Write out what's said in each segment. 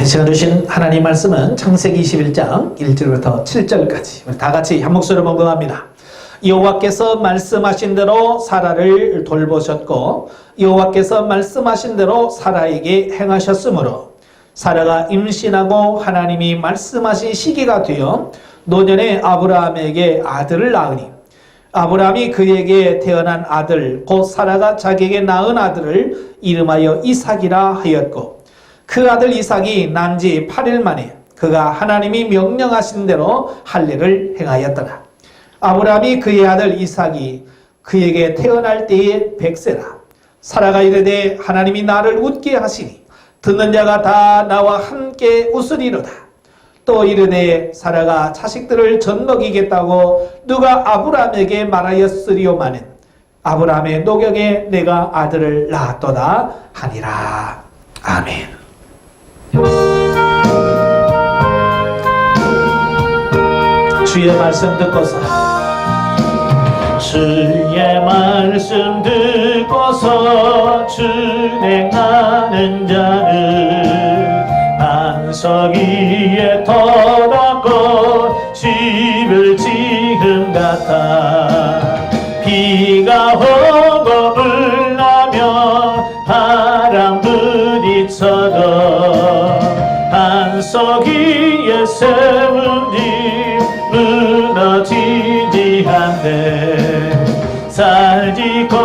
시간 주신 하나님 말씀은 창세기 21장 1절부터 7절까지 우리 다 같이 한 목소리로 봉독합니다. 여호와께서 말씀하신 대로 사라를 돌보셨고 여호와께서 말씀하신 대로 사라에게 행하셨으므로 사라가 임신하고 하나님이 말씀하신 시기가 되어 노년에 아브라함에게 아들을 낳으니 아브라함이 그에게 태어난 아들 곧 사라가 자기에게 낳은 아들을 이름하여 이삭이라 하였고 그 아들 이삭이 난 지 8일 만에 그가 하나님이 명령하신 대로 할례를 행하였더라. 아브라함이 그의 아들 이삭이 그에게 태어날 때에 100세라. 사라가 이르되 하나님이 나를 웃게 하시니 듣는 자가 다 나와 함께 웃으리로다. 또 이르되 사라가 자식들을 젖먹이겠다고 누가 아브라함에게 말하였으리오마는 아브라함의 노경에 내가 아들을 낳았도다 하니라. 아멘. 주의 말씀 듣고서 주의 말씀 듣고서 준행하는 자는 반석 위에 터닫고 집을 지은 같아 비가 오고 불나며 바람 부딪혀도 반석 위에 세운 집 무너지지 않네. 잘짓고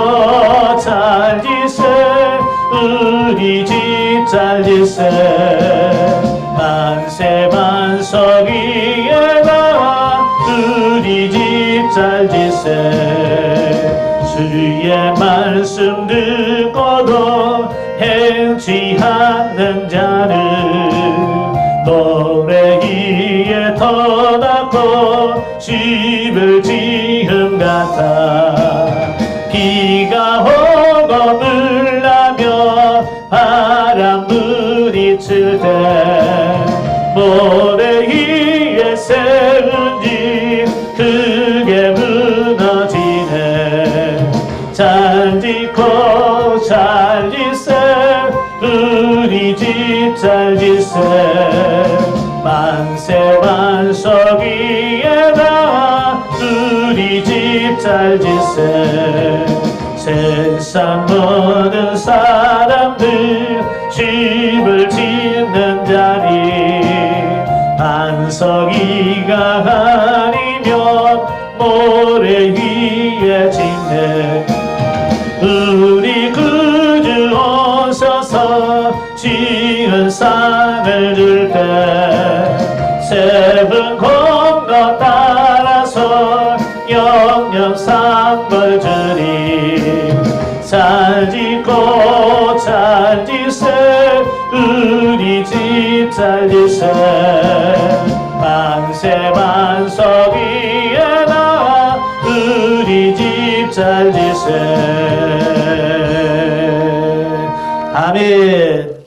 잘짓세 우리 집 잘짓세 만세 반석 위에 나와 우리 집 잘짓세 주의 말씀 듣고도 행치 않는 자는 모래 위에 터닫고 집을 지은 같아 비가 오고 불나며 바람 부딪힐 때 모래 위에 세운 집 크게 무너지네. 잘짓고 잘짓세 우리 집 잘짓세 만세 반석 위에다 우리 집 잘짓세 세상 모든 사람들 집을 짓는 자리 반석 위가 아니면 모래 위에 짓네. 우리 구주 오셔서 지은 상을 줄 때 세븐 공로 따라서 영영 상을 주리. 잘짓고 잘짓세 우리 집 잘짓세 만세 반석 위에 나와 우리 집 잘짓세. 아멘.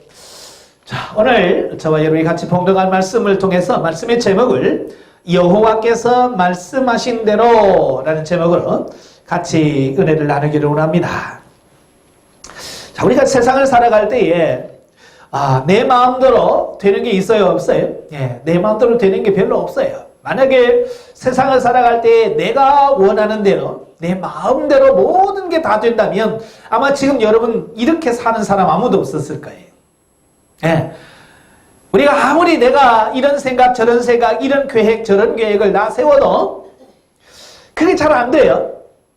자, 오늘 저와 여러분이 같이 봉독한 말씀을 통해서 말씀의 제목을 여호와께서 말씀하신 대로 라는 제목으로 같이 은혜를 나누기를 원합니다. 자, 우리가 세상을 살아갈 때에 내 마음대로 되는 게 있어요, 없어요? 예, 내 마음대로 되는 게 별로 없어요. 만약에 세상을 살아갈 때 내가 원하는 대로 내 마음대로 모든 게 다 된다면 아마 지금 여러분 이렇게 사는 사람 아무도 없었을 거예요. 예. 우리가 아무리 내가 이런 생각 저런 생각 이런 계획 저런 계획을 다 세워도 그게 잘 안 돼요.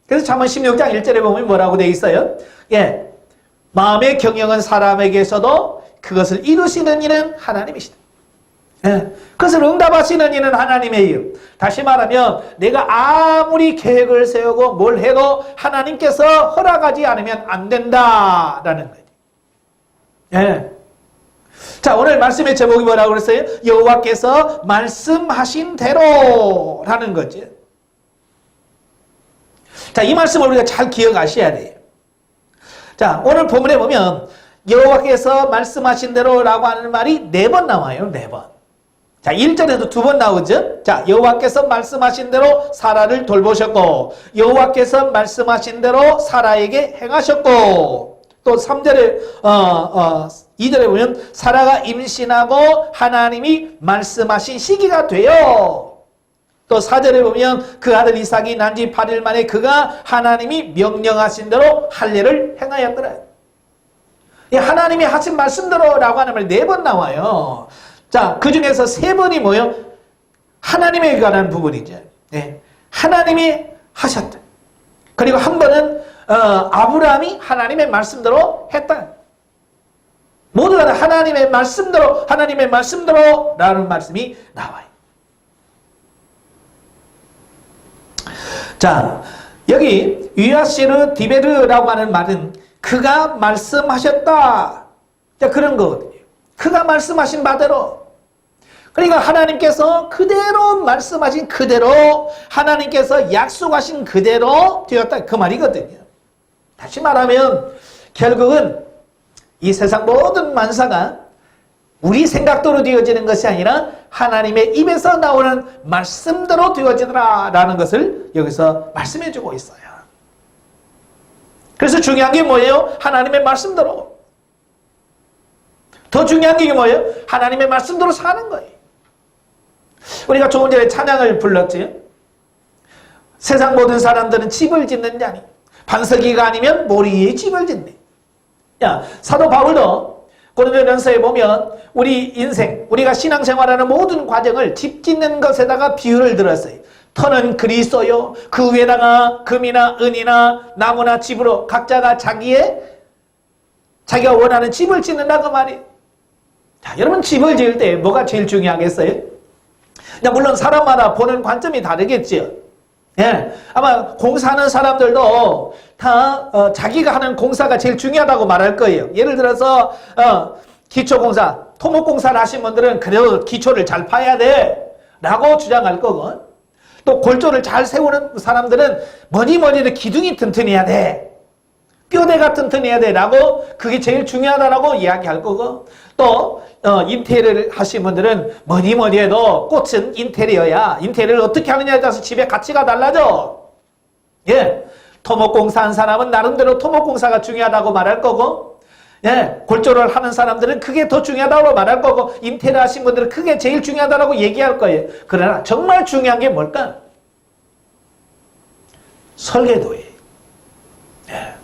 그래서 잠언 16장 1절에 보면 뭐라고 되어 있어요? 예, 마음의 경영은 사람에게서도 그것을 이루시는 이는 하나님이시다. 예, 그것을 응답하시는 이는 하나님이에요. 다시 말하면 내가 아무리 계획을 세우고 뭘 해도 하나님께서 허락하지 않으면 안 된다라는 거예요. 예. 자, 오늘 말씀의 제목이 뭐라고 그랬어요? 여호와께서 말씀하신 대로라는 거죠. 자, 이 말씀을 우리가 잘 기억하셔야 돼요. 자, 오늘 본문에 보면 여호와께서 말씀하신 대로라고 하는 말이 4번 나와요. 4번. 자, 1절에도 2번 나오죠. 자, 여호와께서 말씀하신 대로 사라를 돌보셨고 여호와께서 말씀하신 대로 사라에게 행하셨고 또 또 3절에 2절에 보면 사라가 임신하고 하나님이 말씀하신 시기가 돼요. 또 4절에 보면 그 아들 이삭이 난 지 8일 만에 그가 하나님이 명령하신 대로 할례를 행하였더라. 이 하나님이 하신 말씀대로라고 하는 말이 4번 나와요. 자, 그 중에서 3번이 뭐예요? 하나님에 관한 부분이죠. 네. 하나님이 하셨다. 그리고 한 번은 아브라함이 하나님의 말씀대로 했다. 모두가 다 하나님의 말씀대로 라는 말씀이 나와요. 자, 여기 위아시르 디베르라고 하는 말은 그가 말씀하셨다. 자, 그런 거거든요. 그가 말씀하신 바대로. 그러니까 하나님께서 그대로 말씀하신 그대로, 하나님께서 약속하신 그대로 되었다. 그 말이거든요. 다시 말하면 결국은 이 세상 모든 만사가 우리 생각대로 되어지는 것이 아니라 하나님의 입에서 나오는 말씀대로 되어지더라 라는 것을 여기서 말씀해 주고 있어요. 그래서 중요한 게 뭐예요? 하나님의 말씀대로. 더 중요한 게 뭐예요? 하나님의 말씀대로 사는 거예요. 우리가 조금 전에 찬양을 불렀지. 세상 모든 사람들은 집을 짓는 자니 반석이가 아니면 모리 위에 집을 짓네. 야, 사도 바울도 고린도전서에 보면 우리 인생, 우리가 신앙생활하는 모든 과정을 집 짓는 것에다가 비유를 들었어요. 터는 그리스도요, 그 위에다가 금이나 은이나 나무나 집으로 각자가 자기가 원하는 집을 짓는다 그 말이에요. 자, 여러분 집을 지을 때 뭐가 제일 중요하겠어요? 물론 사람마다 보는 관점이 다르겠지요. 예, 아마 공사하는 사람들도 다 자기가 하는 공사가 제일 중요하다고 말할 거예요. 예를 들어서 기초공사, 토목공사를 하신 분들은 그래도 기초를 잘 파야 돼 라고 주장할 거고, 또 골조를 잘 세우는 사람들은 뭐니 해도 기둥이 튼튼해야 돼, 뼈대가 튼튼해야 돼 라고 그게 제일 중요하다라고 이야기할 거고, 또 인테리어를 하신 분들은 뭐니 해도 꽃은 인테리어야, 인테리어를 어떻게 하느냐에 따라서 집의 가치가 달라져. 예, 토목공사 한 사람은 나름대로 토목공사가 중요하다고 말할 거고, 예, 골조를 하는 사람들은 그게 더 중요하다고 말할 거고, 인테리어 하신 분들은 그게 제일 중요하다고 얘기할 거예요. 그러나 정말 중요한 게 뭘까? 설계도예요. 예.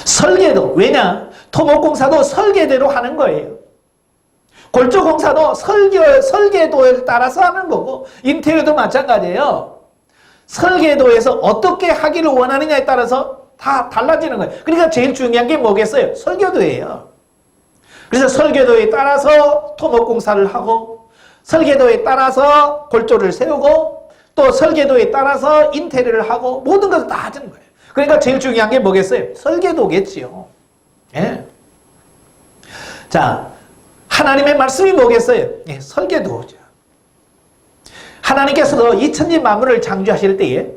설계도. 왜냐? 토목공사도 설계대로 하는 거예요. 골조공사도 설계도에 따라서 하는 거고, 인테리어도 마찬가지예요. 설계도에서 어떻게 하기를 원하느냐에 따라서 다 달라지는 거예요. 그러니까 제일 중요한 게 뭐겠어요? 설계도예요. 그래서 설계도에 따라서 토목공사를 하고, 설계도에 따라서 골조를 세우고, 또 설계도에 따라서 인테리어를 하고, 모든 것을 다 하는 거예요. 그러니까 제일 중요한 게 뭐겠어요? 설계도겠지요. 예. 자, 하나님의 말씀이 뭐겠어요? 예, 설계도죠. 하나님께서도 이 천지 만물을 창조하실 때에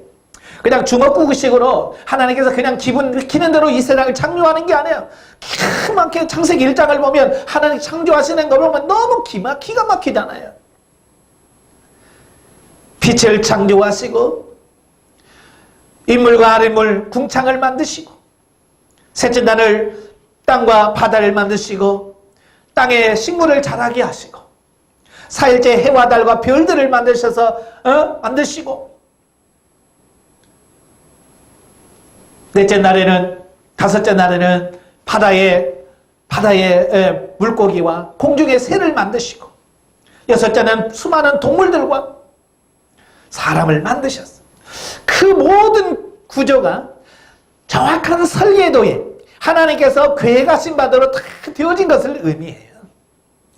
그냥 주먹구구식으로 하나님께서 그냥 기분 느끼는 대로 이 세상을 창조하는 게 아니에요. 기가 막히게 창세기 1장을 보면 하나님 창조하시는 걸 보면 너무 기가 막히잖아요. 빛을 창조하시고, 인물과 아랫물 궁창을 만드시고, 셋째 날을 땅과 바다를 만드시고, 땅에 식물을 자라게 하시고, 4일째 해와 달과 별들을 만드셔서 만드시고, 넷째 날에는, 다섯째 날에는 바다의 물고기와 공중의 새를 만드시고, 여섯째는 수많은 동물들과 사람을 만드셨어요. 그 모든 구조가 정확한 설계도에 하나님께서 계획하신 바대로 다 되어진 것을 의미해요.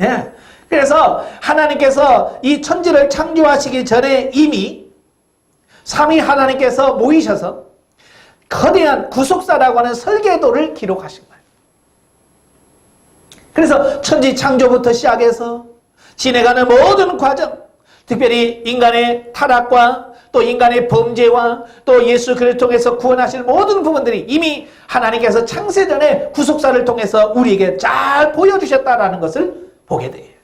예. 그래서 하나님께서 이 천지를 창조하시기 전에 이미 삼위 하나님께서 모이셔서 거대한 구속사라고 하는 설계도를 기록하신 거예요. 그래서 천지 창조부터 시작해서 지내가는 모든 과정, 특별히 인간의 타락과 또 인간의 범죄와 또 예수 그리스도를 통해서 구원하실 모든 부분들이 이미 하나님께서 창세전에 구속사를 통해서 우리에게 잘 보여주셨다라는 것을 보게 돼요.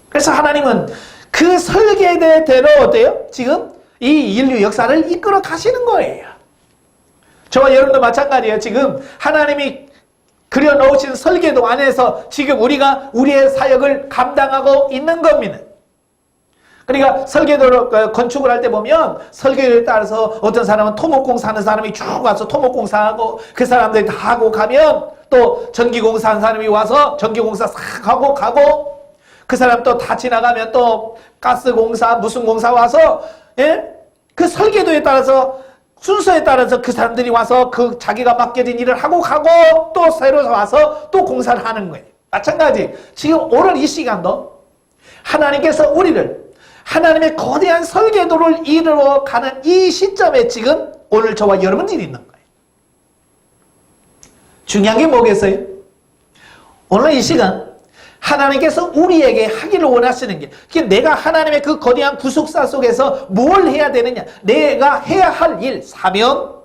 그래서 하나님은 그 설계대로 어때요? 지금 이 인류 역사를 이끌어 가시는 거예요. 저와 여러분도 마찬가지예요. 지금 하나님이 그려놓으신 설계도 안에서 지금 우리가 우리의 사역을 감당하고 있는 겁니다. 그러니까 설계도를 건축을 할 때 보면 설계도에 따라서 어떤 사람은 토목공사 하는 사람이 쭉 와서 토목공사하고 그 사람들이 다 하고 가면 또 전기공사 하는 사람이 와서 전기공사 싹 하고 가고 그 사람 또 다 지나가면 또 가스공사 무슨 공사 와서 그 설계도에 따라서 순서에 따라서 그 사람들이 와서 그 자기가 맡겨진 일을 하고 가고 또 새로 와서 또 공사를 하는 거예요. 마찬가지 지금 오늘 이 시간도 하나님께서 우리를 하나님의 거대한 설계도를 이루어가는 이 시점에 지금 오늘 저와 여러분들이 있는 거예요. 중요한 게 뭐겠어요? 오늘 이 시간 하나님께서 우리에게 하기를 원하시는 게 내가 하나님의 그 거대한 구속사 속에서 뭘 해야 되느냐, 내가 해야 할 일, 사명,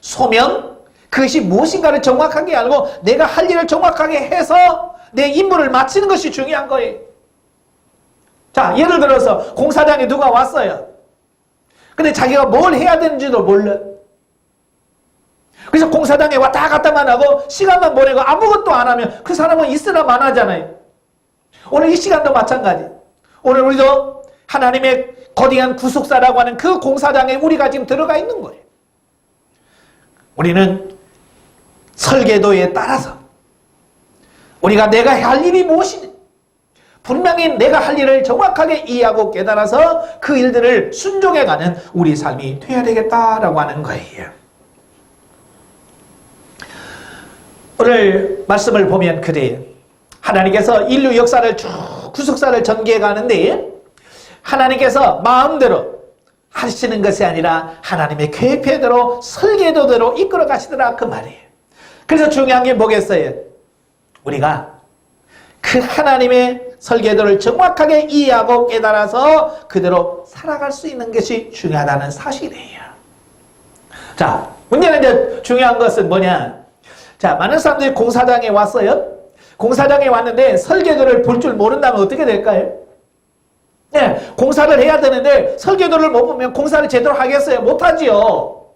소명, 그것이 무엇인가를 정확하게 알고 내가 할 일을 정확하게 해서 내 임무를 마치는 것이 중요한 거예요. 자, 예를 들어서 공사장에 누가 왔어요. 근데 자기가 뭘 해야 되는지도 몰라. 그래서 공사장에 왔다 갔다만 하고 시간만 보내고 아무것도 안 하면 그 사람은 있으나 마나잖아요. 오늘 이 시간도 마찬가지. 오늘 우리도 하나님의 거대한 구속사라고 하는 그 공사장에 우리가 지금 들어가 있는 거예요. 우리는 설계도에 따라서 우리가 내가 할 일이 무엇이냐, 분명히 내가 할 일을 정확하게 이해하고 깨달아서 그 일들을 순종해가는 우리 삶이 되어야 되겠다라고 하는 거예요. 오늘 말씀을 보면 그래요. 하나님께서 인류 역사를 쭉 구속사를 전개해 가는데 하나님께서 마음대로 하시는 것이 아니라 하나님의 계획대로 설계도대로 이끌어 가시더라 그 말이에요. 그래서 중요한 게 뭐겠어요? 우리가 그 하나님의 설계도를 정확하게 이해하고 깨달아서 그대로 살아갈 수 있는 것이 중요하다는 사실이에요. 자, 문제는 이제 중요한 것은 뭐냐? 자, 많은 사람들이 공사장에 왔어요. 공사장에 왔는데 설계도를 볼 줄 모른다면 어떻게 될까요? 네, 공사를 해야 되는데 설계도를 못 보면 공사를 제대로 하겠어요? 못하지요.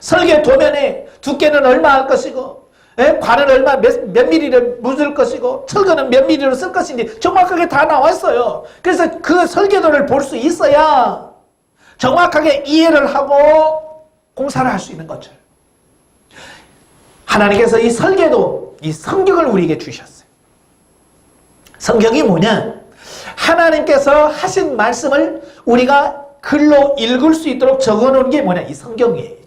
설계 도면에 두께는 얼마 할 것이고 관은 얼마 몇 미리를 묻을 것이고 철근은 몇 미리를 쓸 것인지 정확하게 다 나와 있어요. 그래서 그 설계도를 볼 수 있어야 정확하게 이해를 하고 공사를 할 수 있는 거죠. 하나님께서 이 설계도, 이 성경을 우리에게 주셨어요. 성경이 뭐냐? 하나님께서 하신 말씀을 우리가 글로 읽을 수 있도록 적어놓은 게 뭐냐? 이 성경이에요.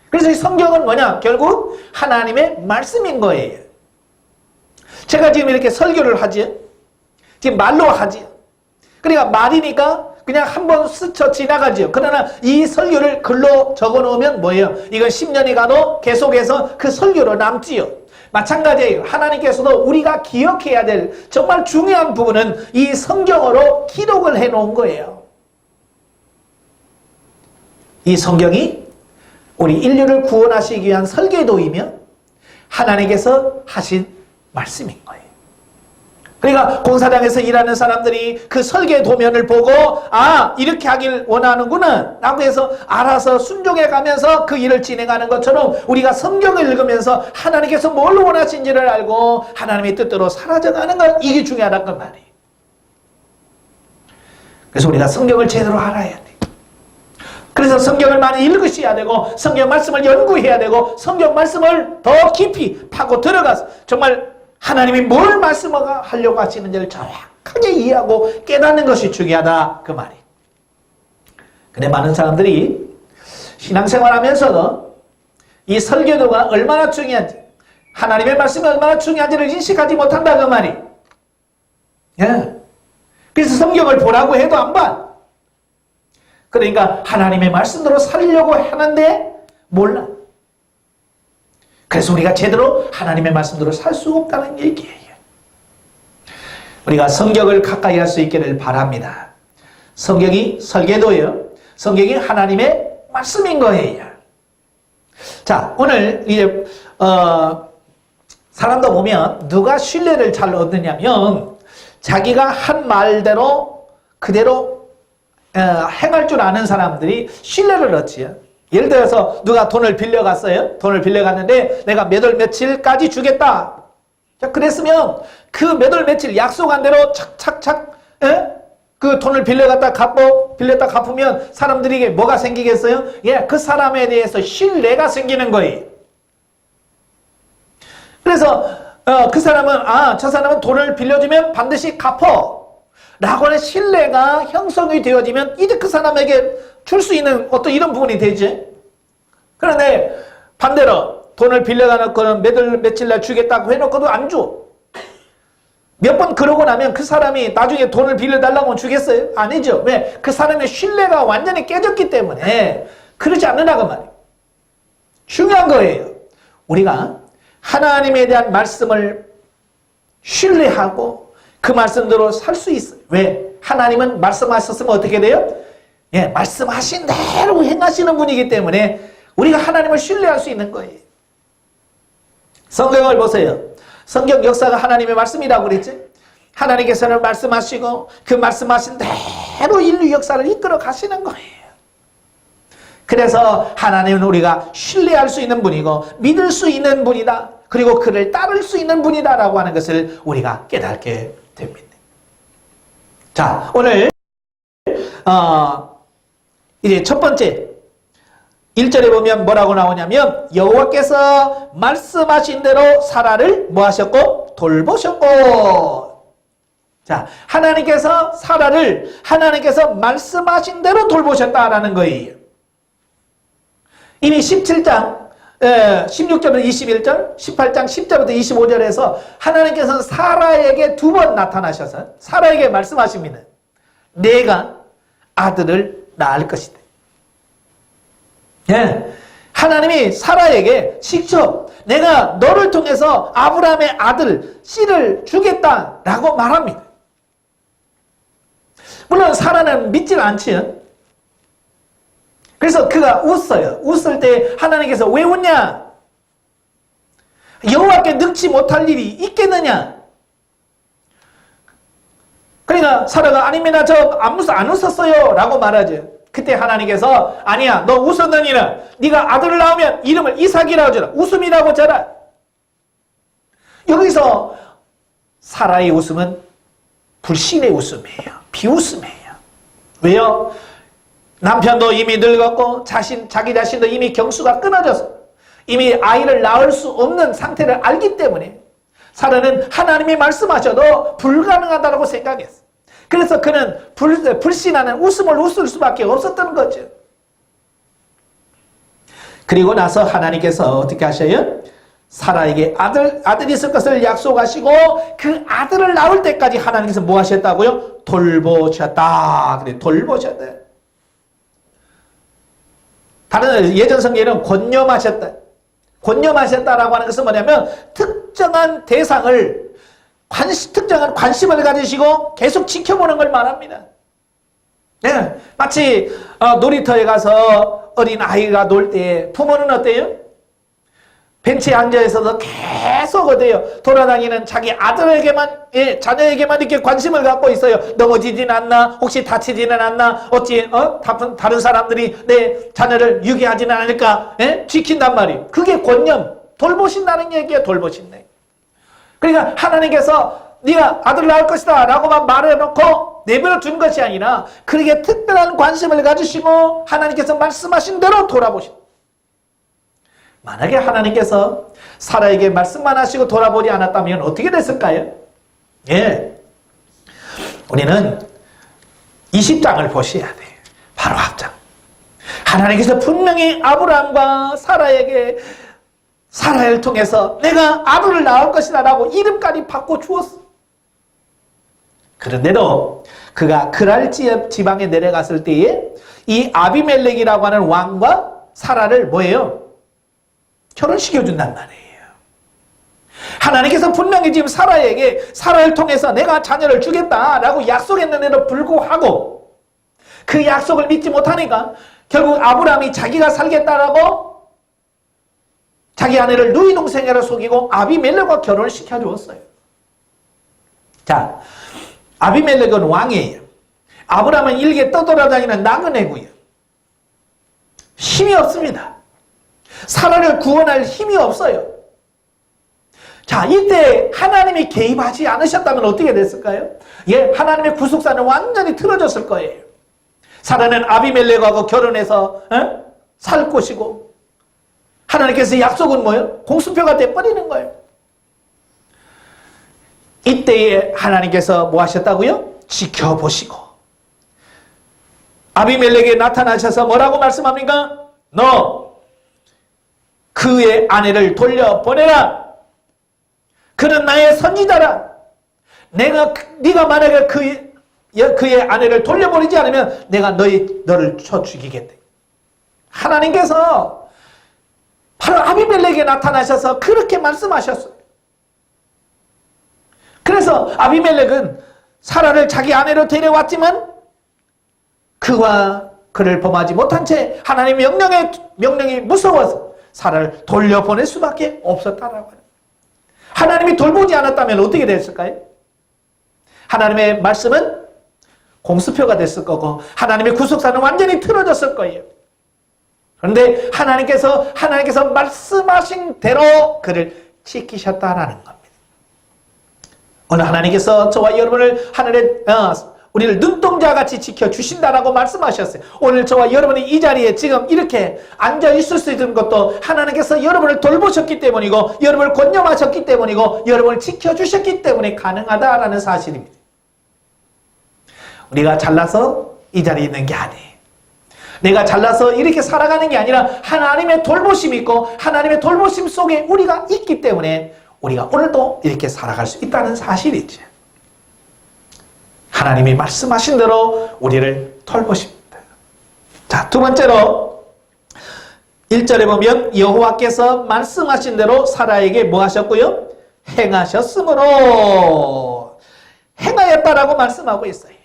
그래서 이 성경은 뭐냐? 결국 하나님의 말씀인 거예요. 제가 지금 이렇게 설교를 하지, 지금 말로 하지. 그러니까 말이니까 그냥 한번 스쳐 지나가죠. 그러나 이 설교를 글로 적어놓으면 뭐예요? 이건 10년이 가도 계속해서 그 설교로 남지요. 마찬가지예요. 하나님께서도 우리가 기억해야 될 정말 중요한 부분은 이 성경으로 기록을 해놓은 거예요. 이 성경이 우리 인류를 구원하시기 위한 설계도이며 하나님께서 하신 말씀인 거예요. 그러니까 공사장에서 일하는 사람들이 그 설계도면을 보고 이렇게 하길 원하는구나 라고 해서 알아서 순종해 가면서 그 일을 진행하는 것처럼 우리가 성경을 읽으면서 하나님께서 뭘 원하신지를 알고 하나님의 뜻대로 사라져가는 것, 이게 중요하다는 말이에요. 그래서 우리가 성경을 제대로 알아야 돼. 그래서 성경을 많이 읽으셔야 되고 성경 말씀을 연구해야 되고 성경 말씀을 더 깊이 파고 들어가서 정말 하나님이 뭘 말씀하려고 하시는지를 정확하게 이해하고 깨닫는 것이 중요하다 그 말이에요. 근데 많은 사람들이 신앙생활하면서도 이 설계도가 얼마나 중요한지, 하나님의 말씀이 얼마나 중요한지를 인식하지 못한다 그 말이에요. 예. 그래서 성경을 보라고 해도 안 봐. 그러니까 하나님의 말씀대로 살려고 하는데 몰라. 그래서 우리가 제대로 하나님의 말씀대로 살 수 없다는 얘기예요. 우리가 성경을 가까이 할 수 있기를 바랍니다. 성경이 설계도예요. 성경이 하나님의 말씀인 거예요. 자, 오늘 이제 사람도 보면 누가 신뢰를 잘 얻느냐면 자기가 한 말대로 그대로 행할 줄 아는 사람들이 신뢰를 얻지요. 예를 들어서 누가 돈을 빌려갔어요. 돈을 빌려갔는데 내가 몇 월 며칠까지 주겠다. 자, 그랬으면 그 몇 월 며칠 약속한 대로 착착착 그 돈을 빌려갔다 빌렸다 갚으면 사람들에게 뭐가 생기겠어요? 예, 그 사람에 대해서 신뢰가 생기는 거예요. 그래서 그 사람은 저 사람은 돈을 빌려주면 반드시 갚어 라고 하는 신뢰가 형성이 되어지면 이제 그 사람에게 줄 수 있는 어떤 이런 부분이 되지. 그런데 반대로 돈을 빌려가놓고는 몇 월 며칠 날 주겠다고 해놓고도 안 줘. 몇 번 그러고 나면 그 사람이 나중에 돈을 빌려달라고 하면 주겠어요? 아니죠. 왜? 그 사람의 신뢰가 완전히 깨졌기 때문에 그러지 않는다고 말이에요. 중요한 거예요. 우리가 하나님에 대한 말씀을 신뢰하고 그 말씀대로 살 수 있어요. 왜? 하나님은 말씀하셨으면 어떻게 돼요? 예, 말씀하신 대로 행하시는 분이기 때문에 우리가 하나님을 신뢰할 수 있는 거예요. 성경을 보세요. 성경 역사가 하나님의 말씀이라고 그랬지? 하나님께서는 말씀하시고 그 말씀하신 대로 인류 역사를 이끌어 가시는 거예요. 그래서 하나님은 우리가 신뢰할 수 있는 분이고 믿을 수 있는 분이다. 그리고 그를 따를 수 있는 분이다라고 하는 것을 우리가 깨닫게 됩니다. 자, 오늘 이제 첫 번째 1절에 보면 뭐라고 나오냐면 여호와께서 말씀하신 대로 사라를 뭐 하셨고? 돌보셨고. 자, 하나님께서 사라를 하나님께서 말씀하신 대로 돌보셨다라는 거예요. 이미 17장 16절부터 21절, 18장 10절부터 25절에서 하나님께서는 사라에게 두 번 나타나셔서 사라에게 말씀하십니다. 내가 아들을 낳을 것이다. 예, 하나님이 사라에게 직접 내가 너를 통해서 아브라함의 아들 씨를 주겠다라고 말합니다. 물론 사라는 믿질 않지요. 그래서 그가 웃어요. 웃을 때 하나님께서 왜 웃냐? 여호와께 능치 못할 일이 있겠느냐? 그러니까 사라가 아닙니다. 저 안 웃었어요 라고 말하죠. 그때 하나님께서 아니야, 너 웃었느니는 네가 아들을 낳으면 이름을 이삭이라고 줘라. 웃음이라고 줘라. 여기서 사라의 웃음은 불신의 웃음이에요. 비웃음이에요. 왜요? 남편도 이미 늙었고 자기 자신도 이미 경수가 끊어져서 이미 아이를 낳을 수 없는 상태를 알기 때문에 사라는 하나님이 말씀하셔도 불가능하다고 생각했어요. 그래서 그는 불신하는 웃음을 웃을 수밖에 없었던 거죠. 그리고 나서 하나님께서 어떻게 하셔요? 사라에게 아들이 있을 것을 약속하시고 그 아들을 낳을 때까지 하나님께서 뭐 하셨다고요? 돌보셨다. 그래, 돌보셨다. 다른 예전 성경에는 권념하셨다. 권념하셨다라고 하는 것은 뭐냐면 특정한 대상을 특정한 관심을 가지시고 계속 지켜보는 걸 말합니다. 네, 마치 놀이터에 가서 어린 아이가 놀 때 부모는 어때요? 벤치에 앉아 있어서 계속 어때요? 돌아다니는 자기 아들에게만, 자녀에게만 이렇게 관심을 갖고 있어요. 넘어지진 않나? 혹시 다치지는 않나? 어찌 다른 사람들이 내 자녀를 유기하지는 않을까? 지킨단 말이에요. 그게 권념, 돌보신다는 얘기예요. 돌보신다. 그러니까 하나님께서 네가 아들을 낳을 것이다 라고만 말해놓고 내버려 둔 것이 아니라 그에게 특별한 관심을 가지시고 하나님께서 말씀하신 대로 돌아보신다. 만약에 하나님께서 사라에게 말씀만 하시고 돌아보지 않았다면 어떻게 됐을까요? 예, 우리는 20장을 보셔야 돼요. 바로 앞장. 하나님께서 분명히 아브라함과 사라를 통해서 내가 아들을 낳을 것이다 라고 이름까지 바꿔 주었어. 그런데도 그가 그랄 지방에 내려갔을 때에 이 아비멜렉이라고 하는 왕과 사라를 뭐예요? 결혼시켜준단 말이에요. 하나님께서 분명히 지금 사라를 통해서 내가 자녀를 주겠다라고 약속했는데도 불구하고 그 약속을 믿지 못하니까 결국 아브라함이 자기가 살겠다라고 자기 아내를 누이 동생이라 속이고 아비멜렉과 결혼을 시켜주었어요. 자, 아비멜렉은 왕이에요. 아브라함은 일개 떠돌아다니는 나그네고요. 힘이 없습니다. 사라를 구원할 힘이 없어요. 자, 이때 하나님이 개입하지 않으셨다면 어떻게 됐을까요? 예, 하나님의 구속사는 완전히 틀어졌을 거예요. 사라는 아비멜렉하고 결혼해서 살 것이고, 하나님께서 약속은 뭐예요? 공수표가 돼버리는 거예요. 이때에 하나님께서 뭐 하셨다고요? 지켜보시고 아비멜렉에 나타나셔서 뭐라고 말씀합니까? 너 그의 아내를 돌려보내라. 그는 나의 선지자라. 네가 만약에 그의 아내를 돌려보내지 않으면 내가 너를 쳐 죽이겠대. 하나님께서 바로 아비멜렉에 나타나셔서 그렇게 말씀하셨어요. 그래서 아비멜렉은 사라를 자기 아내로 데려왔지만 그를 범하지 못한 채 하나님의 명령이 무서워서 사라를 돌려보낼 수밖에 없었다라고 해요. 하나님이 돌보지 않았다면 어떻게 됐을까요? 하나님의 말씀은 공수표가 됐을 거고 하나님의 구속사는 완전히 틀어졌을 거예요. 그런데 하나님께서 말씀하신 대로 그를 지키셨다라는 겁니다. 오늘 하나님께서 저와 여러분을 우리를 눈동자같이 지켜주신다라고 말씀하셨어요. 오늘 저와 여러분이 이 자리에 지금 이렇게 앉아있을 수 있는 것도 하나님께서 여러분을 돌보셨기 때문이고 여러분을 권념하셨기 때문이고 여러분을 지켜주셨기 때문에 가능하다라는 사실입니다. 우리가 잘나서 이 자리에 있는 게 아니에요. 내가 잘나서 이렇게 살아가는 게 아니라 하나님의 돌보심이 있고 하나님의 돌보심 속에 우리가 있기 때문에 우리가 오늘도 이렇게 살아갈 수 있다는 사실이죠. 하나님이 말씀하신 대로 우리를 돌보십니다. 자, 두 번째로 1절에 보면 여호와께서 말씀하신 대로 사라에게 뭐 하셨고요? 행하셨으므로 행하였다라고 말씀하고 있어요.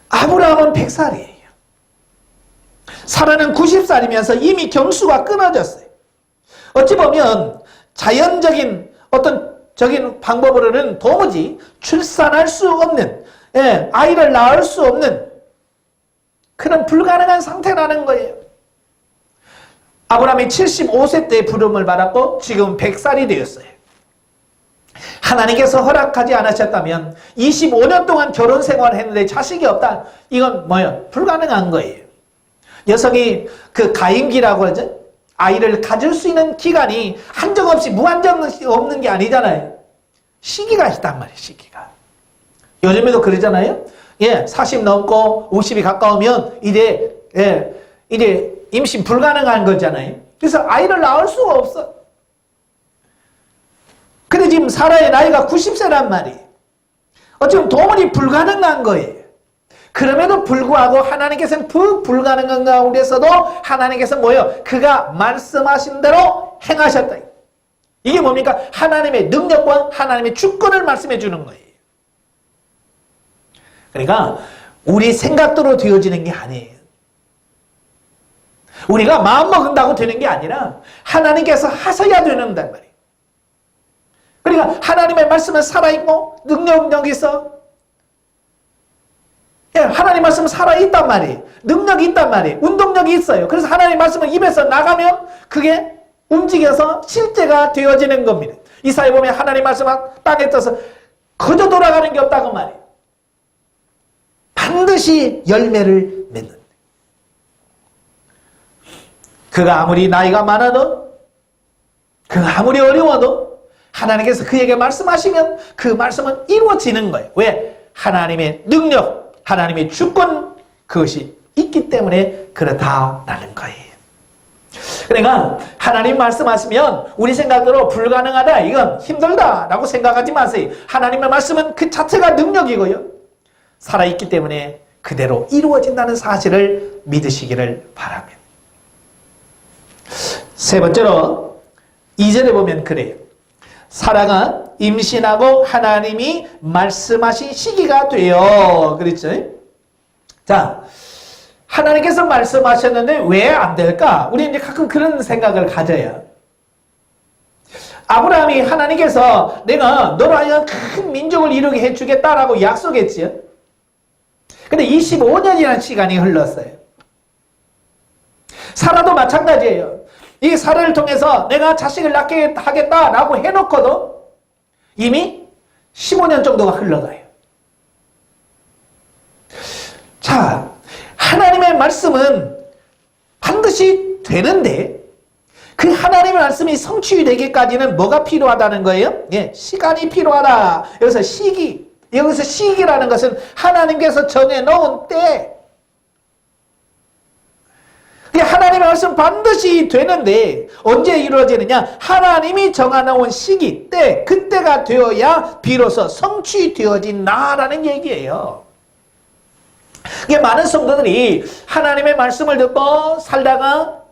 아브라함은 100살이에요. 사라는 90살이면서 이미 경수가 끊어졌어요. 어찌 보면 자연적인 어떤 방법으로는 도무지 출산할 수 없는, 아이를 낳을 수 없는 그런 불가능한 상태라는 거예요. 아브라함이 75세 때 부름을 받았고 지금 100살이 되었어요. 하나님께서 허락하지 않으셨다면 25년 동안 결혼 생활을 했는데 자식이 없다. 이건 뭐예요? 불가능한 거예요. 여성이 그 가임기라고 하죠. 아이를 가질 수 있는 기간이 한정없이 무한정 없는 게 아니잖아요. 시기가 있단 말이에요. 시기가. 요즘에도 그러잖아요. 40 넘고 50이 가까우면 이제 임신 불가능한 거잖아요. 그래서 아이를 낳을 수가 없어. 근데 지금 사라의 나이가 90세란 말이에요. 어쩌면 도무지 불가능한 거예요. 그럼에도 불구하고 하나님께서는 그 불가능한 가운데서도 하나님께서 뭐예요? 그가 말씀하신 대로 행하셨다. 이게 뭡니까? 하나님의 능력과 하나님의 주권을 말씀해 주는 거예요. 그러니까 우리 생각대로 되어지는 게 아니에요. 우리가 마음먹은다고 되는 게 아니라 하나님께서 하셔야 된단 말이에요. 그러니까 하나님의 말씀은 살아있고 능력이 있어. 하나님 말씀은 살아있단 말이에요. 능력이 있단 말이에요. 운동력이 있어요. 그래서 하나님 말씀은 입에서 나가면 그게 움직여서 실제가 되어지는 겁니다. 이사야 보면 하나님 말씀은 땅에 떠서 거저 돌아가는 게 없다고 말이에요. 반드시 열매를 맺는. 그가 아무리 나이가 많아도 그가 아무리 어려워도 하나님께서 그에게 말씀하시면 그 말씀은 이루어지는 거예요. 왜? 하나님의 능력, 하나님의 주권 그것이 있기 때문에 그렇다라는 거예요. 그러니까 하나님 말씀하시면 우리 생각대로 불가능하다, 이건 힘들다라고 생각하지 마세요. 하나님의 말씀은 그 자체가 능력이고요. 살아있기 때문에 그대로 이루어진다는 사실을 믿으시기를 바랍니다. 세 번째로 2절에 보면 그래요. 사라가 임신하고 하나님이 말씀하신 시기가 돼요. 그렇죠? 자, 하나님께서 말씀하셨는데 왜 안 될까? 우리 이제 가끔 그런 생각을 가져요. 아브라함이 하나님께서 내가 너로 하여금 큰 민족을 이루게 해주겠다라고 약속했지요. 근데 25년이라는 시간이 흘렀어요. 사라도 마찬가지예요. 이 사라를 통해서 내가 자식을 낳게 하겠다라고 해놓고도 이미 15년 정도가 흘러가요. 자, 하나님의 말씀은 반드시 되는데 그 하나님의 말씀이 성취되기까지는 뭐가 필요하다는 거예요? 예, 시간이 필요하다. 여기서 시기라는 것은 하나님께서 정해놓은 때. 하나님의 말씀 반드시 되는데 언제 이루어지느냐? 하나님이 정해놓은 시기, 때, 그때가 되어야 비로소 성취되어진다라는 얘기예요. 이게 많은 성도들이 하나님의 말씀을 듣고 살다가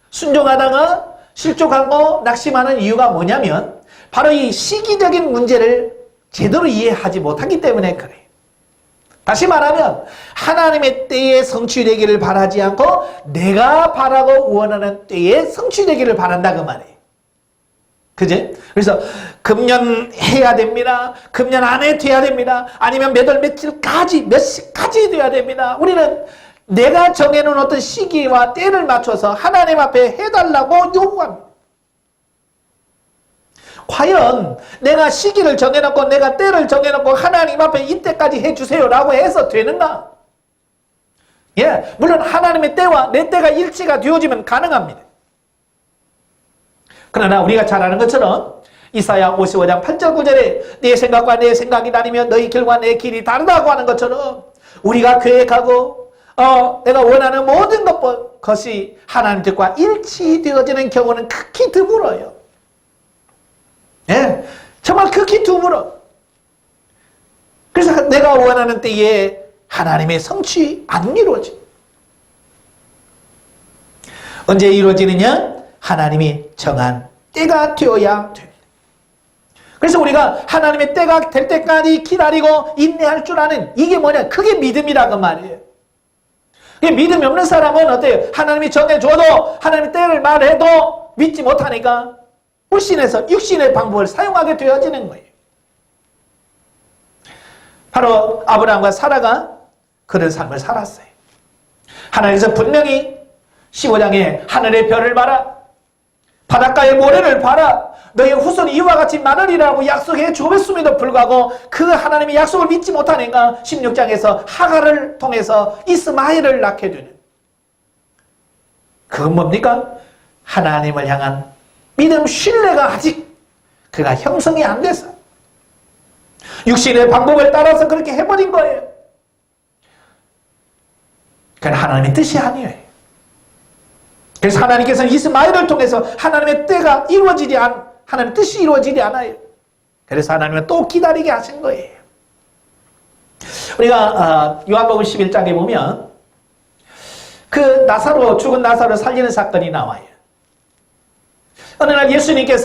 순종하다가 실족하고 낙심하는 이유가 뭐냐면 바로 이 시기적인 문제를 제대로 이해하지 못하기 때문에 그래요. 다시 말하면 하나님의 때에 성취되기를 바라지 않고 내가 바라고 원하는 때에 성취되기를 바란다 그 말이에요. 그제? 그래서 금년 해야 됩니다. 금년 안에 돼야 됩니다. 아니면 몇 월 며칠까지 몇 시까지 돼야 됩니다. 우리는 내가 정해놓은 어떤 시기와 때를 맞춰서 하나님 앞에 해달라고 요구합니다. 과연 내가 시기를 정해놓고 내가 때를 정해놓고 하나님 앞에 이때까지 해주세요라고 해서 되는가? 예, 물론 하나님의 때와 내 때가 일치가 되어지면 가능합니다. 그러나 우리가 잘 아는 것처럼 이사야 55장 8절 9절에 내 생각과 내 생각이 다르며 너희 길과 내 길이 다르다고 하는 것처럼 우리가 계획하고 내가 원하는 모든 것이 하나님 뜻과 일치되어지는 경우는 극히 드물어요. 예, 정말 극히 드물어. 그래서 내가 원하는 때에 하나님의 성취 안 이루어져. 언제 이루어지느냐? 하나님이 정한 때가 되어야 됩니다. 그래서 우리가 하나님의 때가 될 때까지 기다리고 인내할 줄 아는 이게 뭐냐? 그게 믿음이라고 말이에요. 믿음이 없는 사람은 어때요? 하나님이 정해줘도 하나님의 때를 말해도 믿지 못하니까 불신해서 육신의 방법을 사용하게 되어지는 거예요. 바로 아브라함과 사라가 그런 삶을 살았어요. 하나님께서 분명히 15장에 하늘의 별을 봐라, 바닷가의 모래를 봐라, 너의 후손이 이와 같이 많으리라고 약속해 주었음에도 불구하고 그 하나님의 약속을 믿지 못하니까 16장에서 하갈을 통해서 이스마엘을 낳게 되는, 그건 뭡니까? 하나님을 향한 믿음 신뢰가 아직 그가 형성이 안 돼서 육신의 방법을 따라서 그렇게 해버린 거예요. 그건 하나님의 뜻이 아니에요. 그래서 하나님께서는 이스마엘을 통해서 하나님의 때가 하나님의 뜻이 이루어지지 않아요. 그래서 하나님은 또 기다리게 하신 거예요. 우리가 요한복음 11장에 보면 그 죽은 나사로 살리는 사건이 나와요. 어느 날 예수님께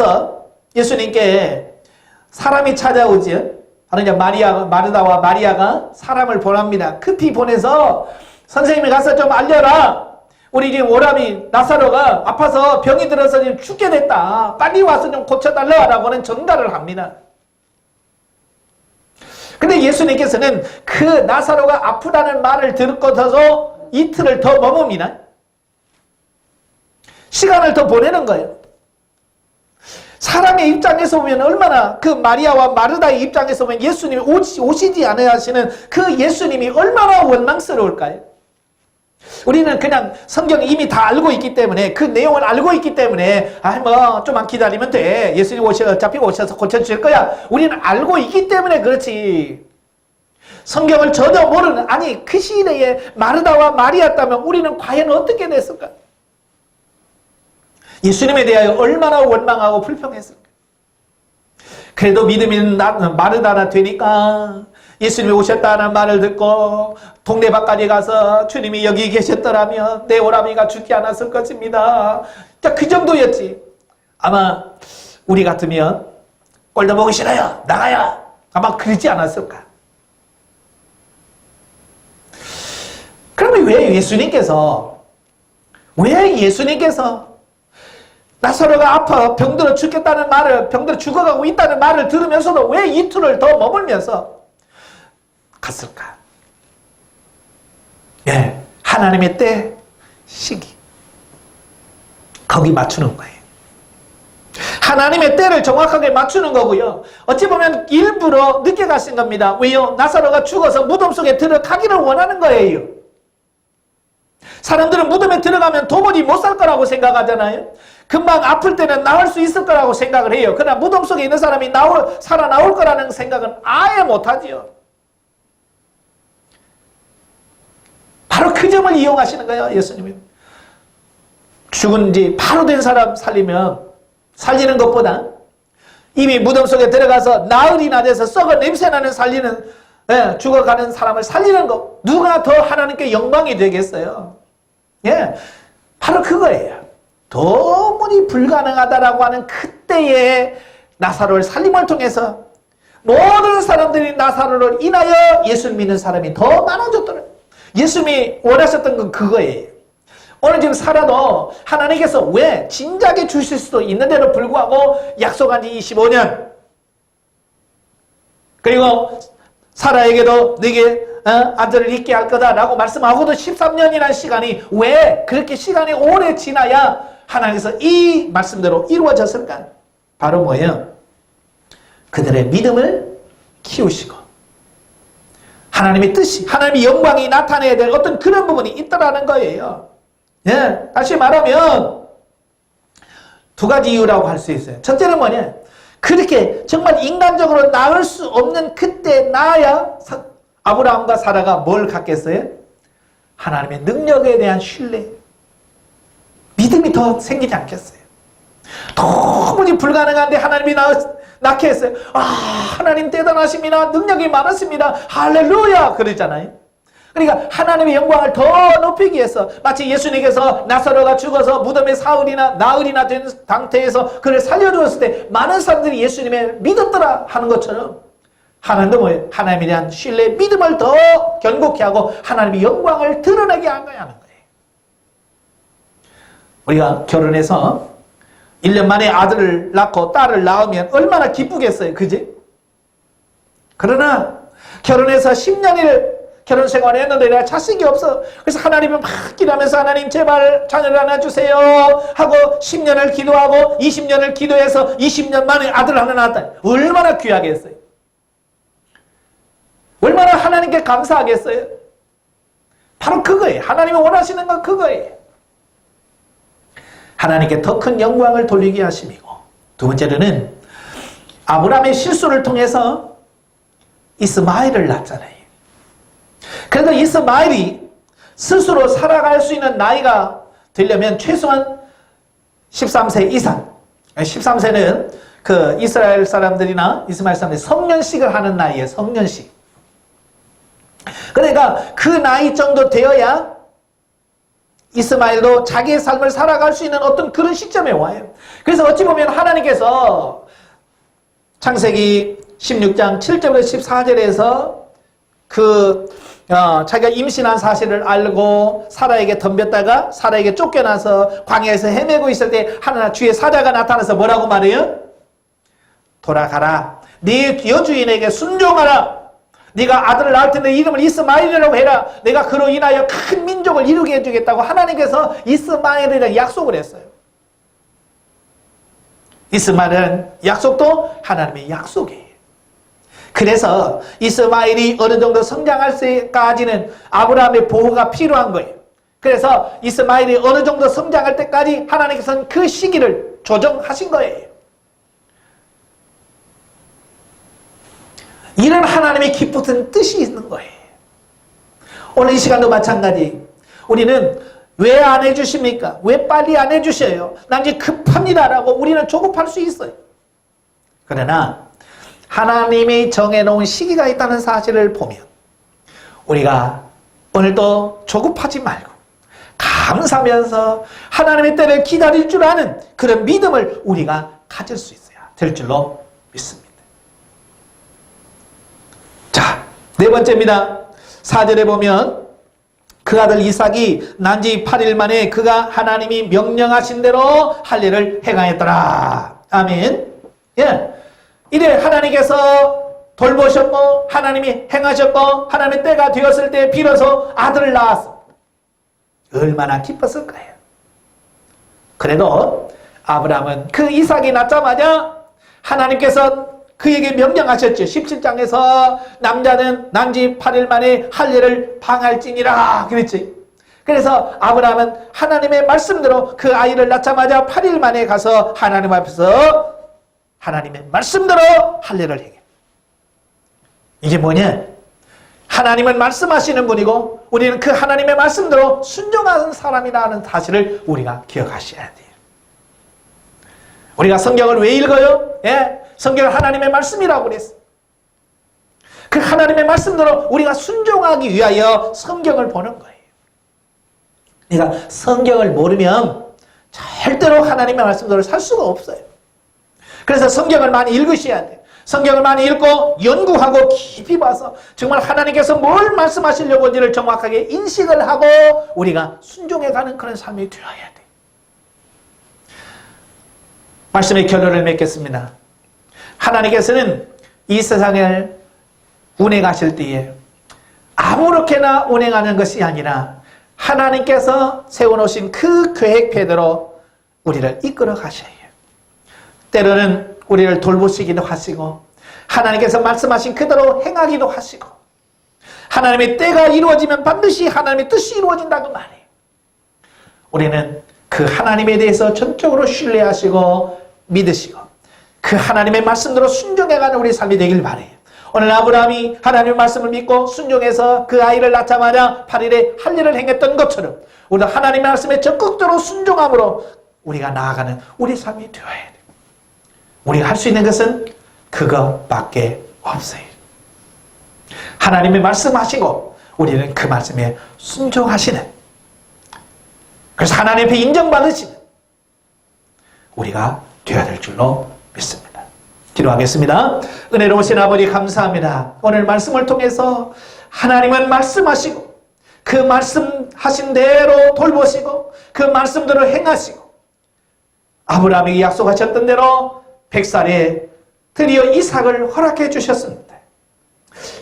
사람이 찾아오지, 바로 이제 마르다와 마리아가 사람을 보냅니다. 급히 보내서 선생님이 가서 좀 알려라. 우리 지금 오라비 나사로가 아파서 병이 들어서 지금 죽게 됐다. 빨리 와서 좀 고쳐달라라고는 전달을 합니다. 근데 예수님께서는 그 나사로가 아프다는 말을 듣고서도 이틀을 더 머뭅니다. 시간을 더 보내는 거예요. 사람의 입장에서 보면 얼마나, 그 마리아와 마르다의 입장에서 보면 예수님이 오시지 않아야 하시는 그 예수님이 얼마나 원망스러울까요? 우리는 그냥 성경이 이미 다 알고 있기 때문에, 그 내용을 알고 있기 때문에 좀만 기다리면 돼, 예수님 어차피 오셔서 고쳐주실 거야, 우리는 알고 있기 때문에 그렇지. 성경을 전혀 모르는, 아니 그 시대에 마르다와 마리아였다면 우리는 과연 어떻게 됐을까? 예수님에 대하여 얼마나 원망하고 불평했을까? 그래도 믿음이 있는 마르다나 되니까 예수님이 오셨다는 말을 듣고 동네 밖까지 가서 주님이 여기 계셨더라면 내 오라비가 죽지 않았을 것입니다. 그 정도였지. 아마 우리 같으면 꼴도 보기 싫어요, 나가요, 아마 그러지 않았을까? 그러면 왜 예수님께서 나사로가 아파 병들어 죽겠다는 말을, 병들어 죽어가고 있다는 말을 들으면서도 왜 이틀을 더 머물면서 갔을까? 예, 하나님의 때, 시기. 거기 맞추는 거예요. 하나님의 때를 정확하게 맞추는 거고요. 어찌 보면 일부러 늦게 가신 겁니다. 왜요? 나사로가 죽어서 무덤 속에 들어가기를 원하는 거예요. 사람들은 무덤에 들어가면 도무지 못 살 거라고 생각하잖아요. 금방 아플 때는 나을 수 있을 거라고 생각을 해요. 그러나 무덤 속에 있는 사람이 살아나올 거라는 생각은 아예 못하지요. 바로 그 점을 이용하시는 거예요, 예수님이. 죽은 지 바로 된 사람 살리는 것보다 이미 무덤 속에 들어가서 나흘이나 돼서 썩은 냄새나는 죽어가는 사람을 살리는 것, 누가 더 하나님께 영광이 되겠어요? 예, 바로 그거예요. 도무지 불가능하다라고 하는 그때의 나사로를 살림을 통해서 모든 사람들이 나사로를 인하여 예수를 믿는 사람이 더 많아졌더래요. 예수님이 원하셨던 건 그거예요. 오늘 지금 살아도 하나님께서 왜 진작에 주실 수도 있는데도 불구하고 약속한 지 25년, 그리고 사라에게도 네게 아들을 있게 할 거다라고 말씀하고도 13년이라는 시간이 왜 그렇게 시간이 오래 지나야 하나님께서 이 말씀대로 이루어졌을까? 바로 뭐예요? 그들의 믿음을 키우시고 하나님의 뜻이, 하나님의 영광이 나타내야 될 어떤 그런 부분이 있다라는 거예요. 예, 다시 말하면 두 가지 이유라고 할 수 있어요. 첫째는 뭐냐? 그렇게 정말 인간적으로 나을 수 없는 그때 나야 아브라함과 사라가 뭘 갖겠어요? 하나님의 능력에 대한 신뢰, 믿음이 더 생기지 않겠어요? 도무지 불가능한데 하나님이 낳게 했어요. 하나님 대단하십니다. 능력이 많으십니다. 할렐루야! 그러잖아요. 그러니까 하나님의 영광을 더 높이기 위해서 마치 예수님께서 나사로가 죽어서 무덤에 나흘이나 된 상태에서 그를 살려주었을 때 많은 사람들이 예수님을 믿었더라 하는 것처럼 하나님도 뭐예요? 하나님에 대한 신뢰, 믿음을 더 견고히 하고 하나님의 영광을 드러내게 하는 거예요. 우리가 결혼해서 1년 만에 아들을 낳고 딸을 낳으면 얼마나 기쁘겠어요. 그지? 그러나 결혼해서 10년을 결혼 생활을 했는데 내가 자식이 없어. 그래서 하나님을 막 기도하면서 하나님 제발 자녀를 하나 주세요 하고 10년을 기도하고 20년을 기도해서 20년 만에 아들 하나 낳았다. 얼마나 귀하겠어요. 얼마나 하나님께 감사하겠어요. 바로 그거예요. 하나님이 원하시는 건 그거예요. 하나님께 더 큰 영광을 돌리게 하심이고, 두 번째로는 아브라함의 실수를 통해서 이스마엘을 낳잖아요. 그래서 이스마엘이 스스로 살아갈 수 있는 나이가 되려면 최소한 13세 이상, 13세는 그 이스라엘 사람들이나 이스마엘 사람들이 성년식을 하는 나이에 성년식. 그러니까 그 나이 정도 되어야 이스마엘도 자기의 삶을 살아갈 수 있는 어떤 그런 시점에 와요. 그래서 어찌 보면 하나님께서 창세기 16장 7절에서 14절에서 자기가 임신한 사실을 알고 사라에게 덤볐다가 사라에게 쫓겨나서 광야에서 헤매고 있을 때 하나 주의 사자가 나타나서 뭐라고 말해요? 돌아가라. 네 여주인에게 순종하라. 네가 아들을 낳을 텐데 이름을 이스마엘이라고 해라. 내가 그로 인하여 큰 민족을 이루게 해주겠다고 하나님께서 이스마엘에 대한 약속을 했어요. 이스마엘은 약속도 하나님의 약속이에요. 그래서 이스마엘이 어느 정도 성장할 때까지는 아브라함의 보호가 필요한 거예요. 그래서 이스마엘이 어느 정도 성장할 때까지 하나님께서는 그 시기를 조정하신 거예요. 이런 하나님의 기쁘신 뜻이 있는 거예요. 오늘 이 시간도 마찬가지. 우리는 왜 안 해주십니까? 왜 빨리 안 해주셔요? 난 이제 급합니다라고 우리는 조급할 수 있어요. 그러나 하나님이 정해놓은 시기가 있다는 사실을 보면 우리가 오늘도 조급하지 말고 감사하면서 하나님의 때를 기다릴 줄 아는 그런 믿음을 우리가 가질 수 있어야 될 줄로 믿습니다. 자, 네 번째입니다. 4절에 보면 그 아들 이삭이 난 지 8일 만에 그가 하나님이 명령하신 대로 할 일을 행하였더라. 아멘. 예. 이래 하나님께서 돌보셨고 하나님이 행하셨고 하나님의 때가 되었을 때 비로소 아들을 낳았어. 얼마나 기뻤을 거예요. 그래도 아브라함은 그 이삭이 낳자마자 하나님께서 그에게 명령하셨죠. 17장에서 남자는 난지 8일 만에 할례를 방할지니라 그랬지. 그래서 아브라함은 하나님의 말씀대로 그 아이를 낳자마자 8일 만에 가서 하나님 앞에서 하나님의 말씀대로 할례를 행해. 이게 뭐냐? 하나님은 말씀하시는 분이고 우리는 그 하나님의 말씀대로 순종하는 사람이라는 사실을 우리가 기억하셔야 돼요. 우리가 성경을 왜 읽어요? 예? 성경은 하나님의 말씀이라고 그랬어. 그 하나님의 말씀대로 우리가 순종하기 위하여 성경을 보는 거예요. 그러니까 성경을 모르면 절대로 하나님의 말씀대로 살 수가 없어요. 그래서 성경을 많이 읽으셔야 돼요. 성경을 많이 읽고 연구하고 깊이 봐서 정말 하나님께서 뭘 말씀하시려고 하는지를 정확하게 인식을 하고 우리가 순종해가는 그런 삶이 되어야 돼요. 말씀의 결론을 맺겠습니다. 하나님께서는 이 세상을 운행하실 때에 아무렇게나 운행하는 것이 아니라 하나님께서 세워놓으신 그 계획표대로 우리를 이끌어 가셔야 해요. 때로는 우리를 돌보시기도 하시고 하나님께서 말씀하신 그대로 행하기도 하시고 하나님의 때가 이루어지면 반드시 하나님의 뜻이 이루어진다고 말해요. 우리는 그 하나님에 대해서 전적으로 신뢰하시고 믿으시고 그 하나님의 말씀대로 순종해가는 우리 삶이 되길 바래요. 오늘 아브라함이 하나님의 말씀을 믿고 순종해서 그 아이를 낳자마자 8일에 할례를 행했던 것처럼 우리도 하나님의 말씀에 적극적으로 순종함으로 우리가 나아가는 우리 삶이 되어야 돼요. 우리가 할 수 있는 것은 그것밖에 없어요. 하나님의 말씀하시고 우리는 그 말씀에 순종하시는, 그래서 하나님 앞에 인정받으시는 우리가 되어야 될 줄로 믿습니다. 기도하겠습니다. 은혜로우신 아버지 감사합니다. 오늘 말씀을 통해서 하나님은 말씀하시고 그 말씀하신 대로 돌보시고 그 말씀대로 행하시고 아브라함에게 약속하셨던 대로 100살에 드디어 이삭을 허락해 주셨습니다.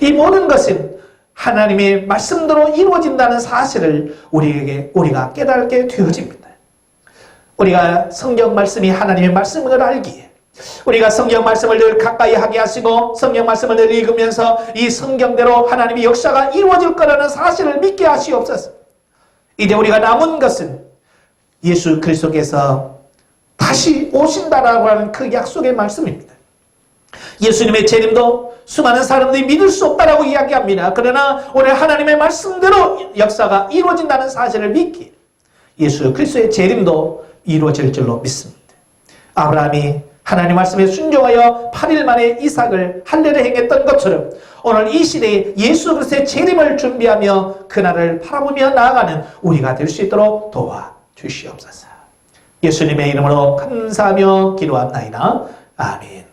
이 모든 것은 하나님의 말씀대로 이루어진다는 사실을 우리가 깨닫게 되어집니다. 우리가 성경 말씀이 하나님의 말씀을 알기에 우리가 성경 말씀을 늘 가까이 하게 하시고 성경 말씀을 늘 읽으면서 이 성경대로 하나님의 역사가 이루어질 거라는 사실을 믿게 하시옵소서. 이제 우리가 남은 것은 예수 그리스도께서 다시 오신다라고 하는 그 약속의 말씀입니다. 예수님의 재림도 수많은 사람들이 믿을 수 없다라고 이야기합니다. 그러나 오늘 하나님의 말씀대로 역사가 이루어진다는 사실을 믿기에 예수 그리스도의 재림도 이루어질 줄로 믿습니다. 아브라함이 하나님 말씀에 순종하여 8일 만에 이삭을 할례를 행했던 것처럼 오늘 이 시대에 예수 그리스도의 재림을 준비하며 그날을 바라보며 나아가는 우리가 될 수 있도록 도와주시옵소서. 예수님의 이름으로 감사하며 기도합나이다. 아멘.